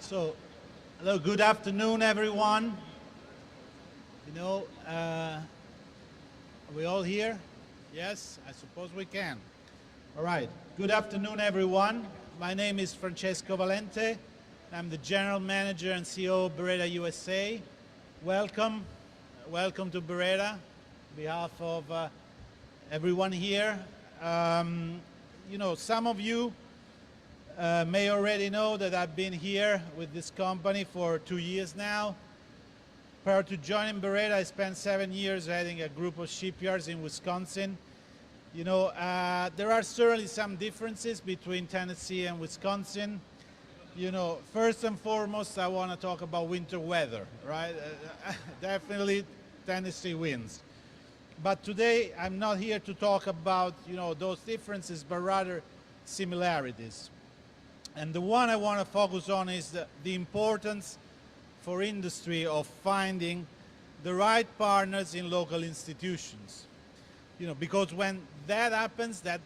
So, hello, good afternoon, everyone. Are we all here? Yes, I suppose we can. All right, good afternoon, everyone. My name is Francesco Valente. I'm the General Manager and CEO of Beretta USA. Welcome to Beretta, on behalf of everyone here. Some of you may already know that I've been here with this company for 2 years now. Prior to joining Beretta, I spent 7 years heading a group of shipyards in Wisconsin. There are certainly some differences between Tennessee and Wisconsin. First and foremost, I want to talk about winter weather, right? Definitely Tennessee wins. But today, I'm not here to talk about, those differences, but rather similarities. And the one I want to focus on is the importance for industry of finding the right partners in local institutions. Because when that happens, that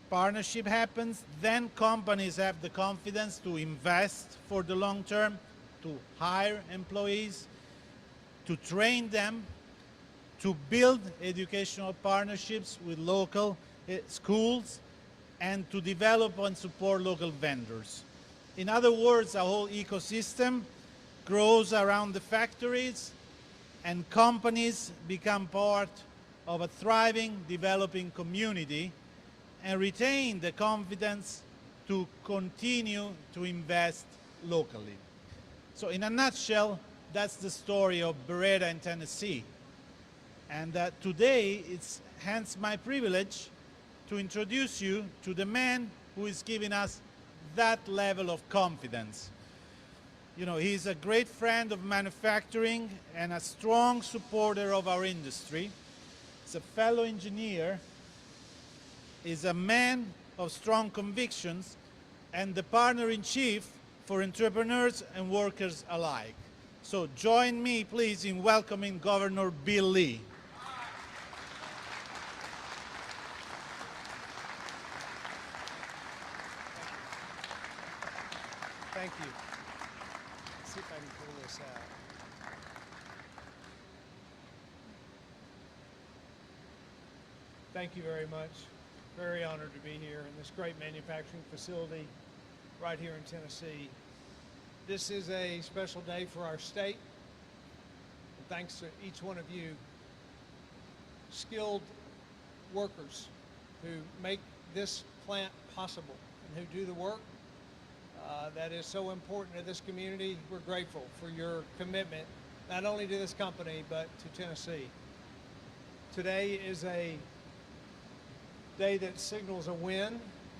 partnership happens, then companies have the confidence to invest for the long term, to hire employees, to train them, to build educational partnerships with local schools, and to develop and support local vendors. In other words, a whole ecosystem grows around the factories, and companies become part of a thriving, developing community and retain the confidence to continue to invest locally. So in a nutshell, that's the story of Beretta in Tennessee. And today, it's hence my privilege to introduce you to the man who is giving us that level of confidence. He's a great friend of manufacturing and a strong supporter of our industry. He's a fellow engineer. He's a man of strong convictions and the partner-in-chief for entrepreneurs and workers alike. So join me, please, in welcoming Governor Bill Lee. Thank you. Let's see if I can pull this out. Thank you very much. Very honored to be here in this great manufacturing facility right here in Tennessee. This is a special day for our state. And thanks to each one of you, skilled workers who make this plant possible and who do the work that is so important to this community. We're grateful for your commitment, not only to this company, but to Tennessee. Today is a day that signals a win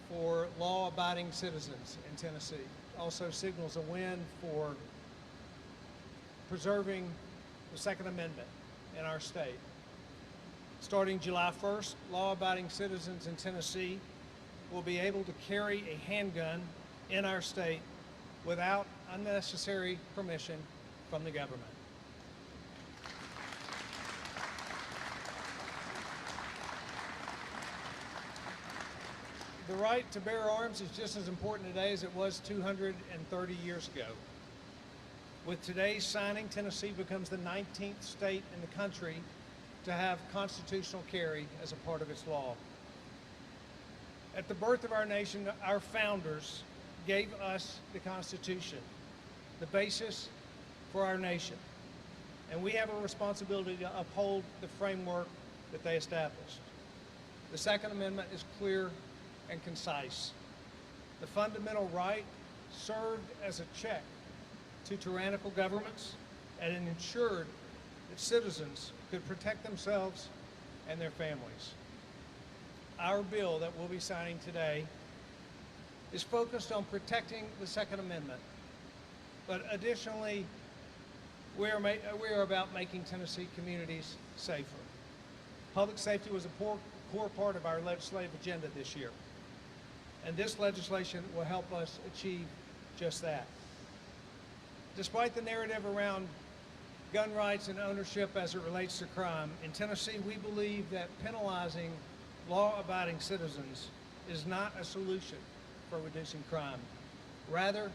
for law-abiding citizens in Tennessee. Also signals a win for preserving the Second Amendment in our state. Starting July 1st, law-abiding citizens in Tennessee will be able to carry a handgun in our state without unnecessary permission from the government. The right to bear arms is just as important today as it was 230 years ago. With today's signing, Tennessee becomes the 19th state in the country to have constitutional carry as a part of its law. At the birth of our nation, our founders gave us the Constitution, the basis for our nation. And we have a responsibility to uphold the framework that they established. The Second Amendment is clear and concise. The fundamental right served as a check to tyrannical governments and it ensured that citizens could protect themselves and their families. Our bill that we'll be signing today is focused on protecting the Second Amendment, but additionally, we are about making Tennessee communities safer. Public safety was a core part of our legislative agenda this year, and this legislation will help us achieve just that. Despite the narrative around gun rights and ownership as it relates to crime, in Tennessee we believe that penalizing law-abiding citizens is not a solution for reducing crime. Rather,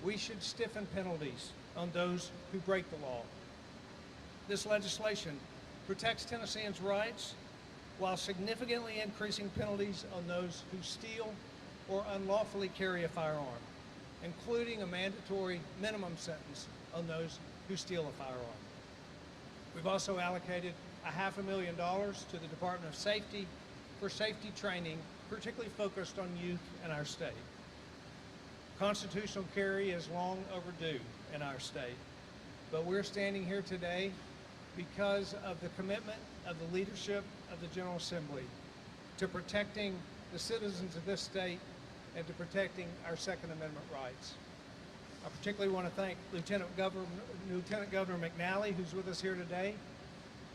we should stiffen penalties on those who break the law. This legislation protects Tennesseans' rights while significantly increasing penalties on those who steal or unlawfully carry a firearm, including a mandatory minimum sentence on those who steal a firearm. We've also allocated $500,000 to the Department of Safety for safety training, particularly focused on youth in our state. Constitutional carry is long overdue in our state, but we're standing here today because of the commitment of the leadership of the General Assembly to protecting the citizens of this state and to protecting our Second Amendment rights. I particularly want to thank Lieutenant Governor McNally, who's with us here today,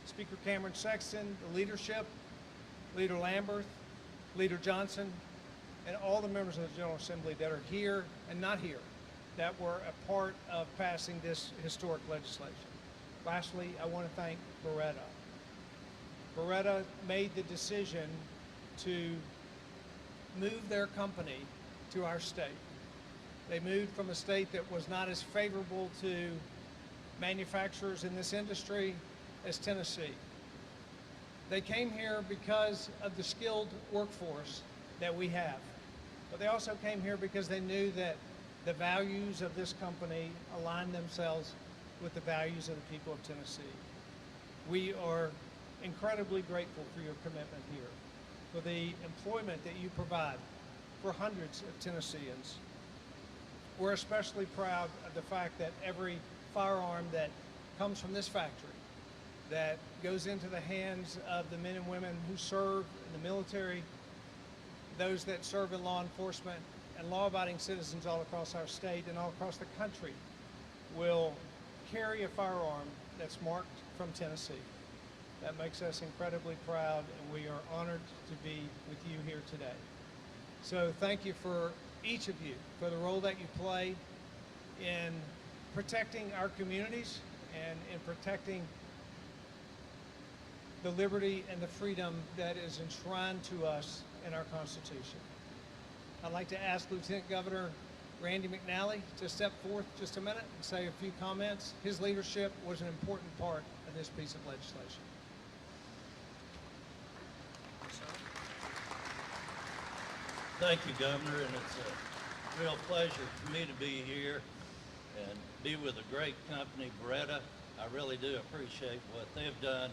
Speaker Cameron Sexton, the leadership, Leader Lamberth, Leader Johnson, and all the members of the General Assembly that are here and not here that were a part of passing this historic legislation. Lastly, I want to thank Beretta. Beretta made the decision to move their company to our state. They moved from a state that was not as favorable to manufacturers in this industry as Tennessee. They came here because of the skilled workforce that we have, but they also came here because they knew that the values of this company align themselves with the values of the people of Tennessee. We are incredibly grateful for your commitment here, for the employment that you provide for hundreds of Tennesseans. We're especially proud of the fact that every firearm that comes from this factory, that goes into the hands of the men and women who serve in the military, those that serve in law enforcement, and law-abiding citizens all across our state and all across the country will carry a firearm that's marked from Tennessee. That makes us incredibly proud, and we are honored to be with you here today. So thank you for each of you for the role that you play in protecting our communities and in protecting the liberty and the freedom that is enshrined to us in our Constitution. I'd like to ask Lieutenant Governor Randy McNally to step forth just a minute and say a few comments. His leadership was an important part of this piece of legislation. Thank you, Governor, and it's a real pleasure for me to be here and be with a great company, Beretta. I really do appreciate what they've done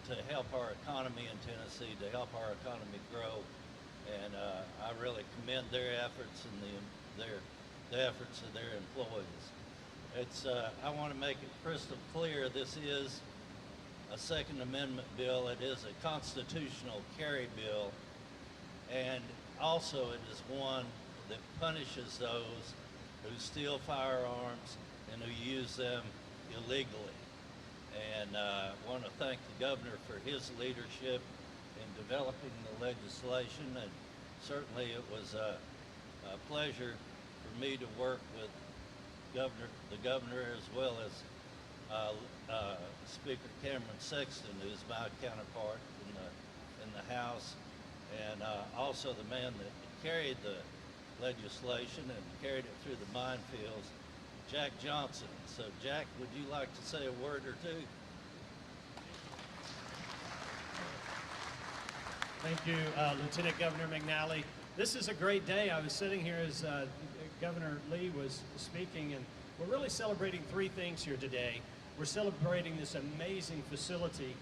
to help our economy in Tennessee, to help our economy grow, and I really commend their efforts and the efforts of their employees. I want to make it crystal clear, this is a Second Amendment bill. It is a constitutional carry bill, and also it is one that punishes those who steal firearms and who use them illegally. And I want to thank the governor for his leadership in developing the legislation, and certainly it was a pleasure for me to work with the governor as well as Speaker Cameron Sexton, who's my counterpart in the House, and also the man that carried the legislation and carried it through the minefields, Jack Johnson. So Jack, would you like to say a word or two? Thank you, Lieutenant Governor McNally. This is a great day. I was sitting here as Governor Lee was speaking, and we're really celebrating three things here today. We're celebrating this amazing facility.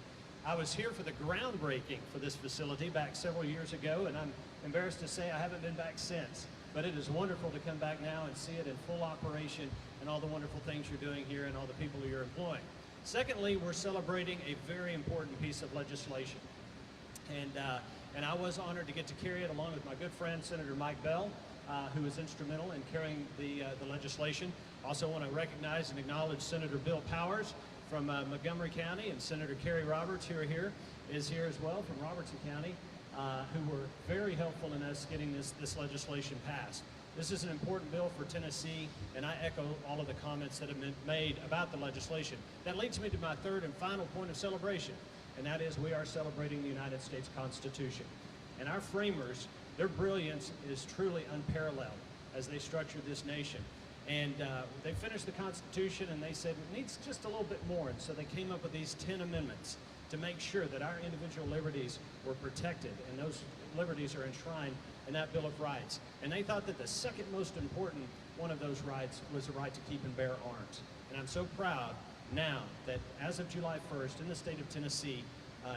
I was here for the groundbreaking for this facility back several years ago, and I'm embarrassed to say I haven't been back since. But it is wonderful to come back now and see it in full operation and all the wonderful things you're doing here and all the people you're employing. Secondly, we're celebrating a very important piece of legislation. And I was honored to get to carry it along with my good friend, Senator Mike Bell, who was instrumental in carrying the legislation. Also want to recognize and acknowledge Senator Bill Powers from Montgomery County, and Senator Kerry Roberts, who is here as well from Robertson County, who were very helpful in us getting this legislation passed. This is an important bill for Tennessee, and I echo all of the comments that have been made about the legislation. That leads me to my third and final point of celebration, and that is we are celebrating the United States Constitution. And our framers, their brilliance is truly unparalleled. as they structured this nation. And they finished the Constitution, and they said it needs just a little bit more. And so they came up with these 10 amendments to make sure that our individual liberties were protected, and those liberties are enshrined in that Bill of Rights. And they thought that the second most important one of those rights was the right to keep and bear arms. And I'm so proud now that as of July 1st in the state of Tennessee,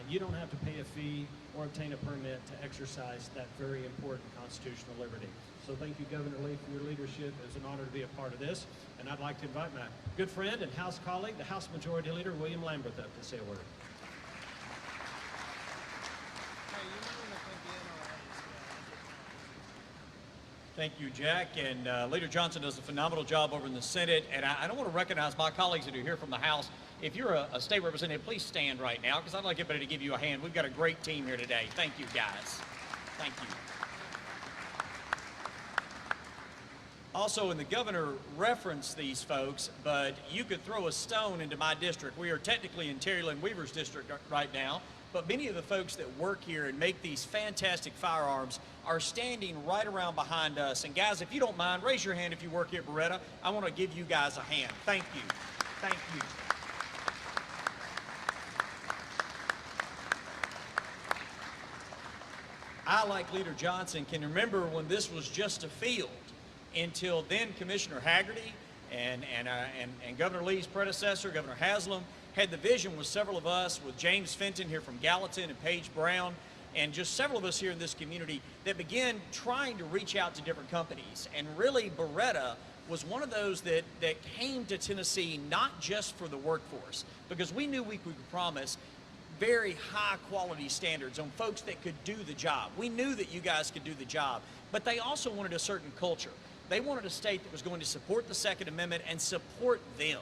you don't have to pay a fee or obtain a permit to exercise that very important constitutional liberty. So thank you, Governor Lee, for your leadership. It was an honor to be a part of this. And I'd like to invite my good friend and House colleague, the House Majority Leader, William Lamberth, up to say a word. Thank you, Jack. And Leader Johnson does a phenomenal job over in the Senate. And I don't want to recognize my colleagues that are here from the House. If you're a state representative, please stand right now, because I'd like everybody to give you a hand. We've got a great team here today. Thank you, guys. Thank you. Also, and the governor referenced these folks, but you could throw a stone into my district. We are technically in Terry Lynn Weaver's district right now, but many of the folks that work here and make these fantastic firearms are standing right around behind us. And guys, if you don't mind, raise your hand if you work here at Beretta. I want to give you guys a hand. Thank you. Thank you. I, like Leader Johnson, can remember when this was just a field until then Commissioner Haggerty and Governor Lee's predecessor, Governor Haslam, had the vision with several of us, with James Fenton here from Gallatin and Paige Brown, and just several of us here in this community that began trying to reach out to different companies. And really, Beretta was one of those that came to Tennessee not just for the workforce, because we knew we could promise very high quality standards on folks that could do the job. We knew that you guys could do the job, but they also wanted a certain culture. They wanted a state that was going to support the Second Amendment and support them.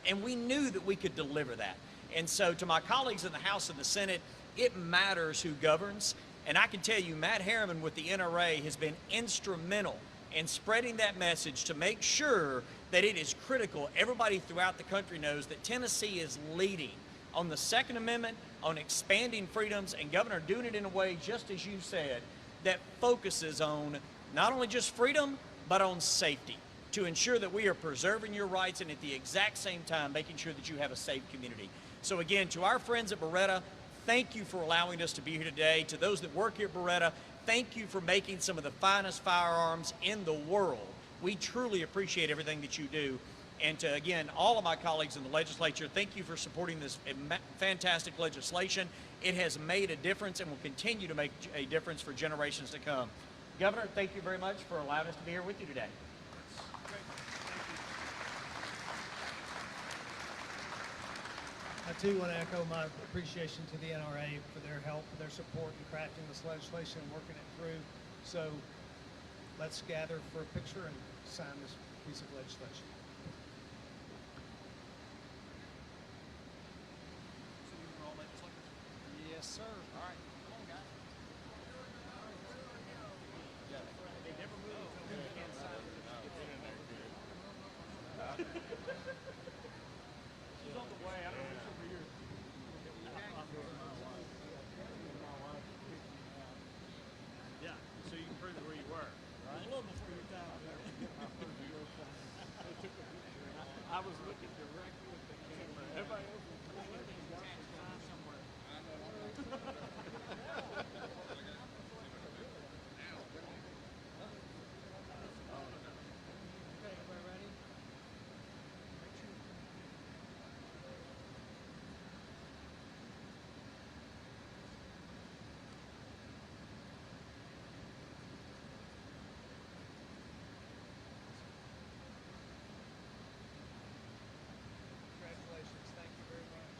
And we knew that we could deliver that. And so to my colleagues in the House and the Senate, it matters who governs. And I can tell you, Matt Harriman with the NRA has been instrumental in spreading that message to make sure that it is critical. Everybody throughout the country knows that Tennessee is leading on the Second Amendment, on expanding freedoms, and Governor, doing it in a way, just as you said, that focuses on not only just freedom, but on safety, to ensure that we are preserving your rights and at the exact same time making sure that you have a safe community. So again, to our friends at Beretta, thank you for allowing us to be here today. To those that work here at Beretta, thank you for making some of the finest firearms in the world. We truly appreciate everything that you do. And to, again, all of my colleagues in the legislature, thank you for supporting this fantastic legislation. It has made a difference and will continue to make a difference for generations to come. Governor, thank you very much for allowing us to be here with you today. I too want to echo my appreciation to the NRA for their help, their support in crafting this legislation and working it through. So let's gather for a picture and sign this piece of legislation. Yes, sir. All right. Come on, guys. They never move until we can sign it. She's on the way. I don't know if she'll be here. Yeah, so you can prove where you were, right? A little before your time. I was looking directly at the camera. Everybody else was somewhere. Congratulations. Thank you very much.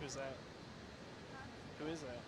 Who's that? Who is that?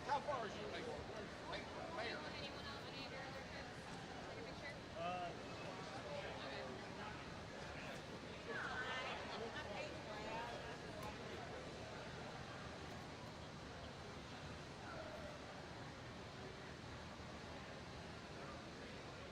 How far is you?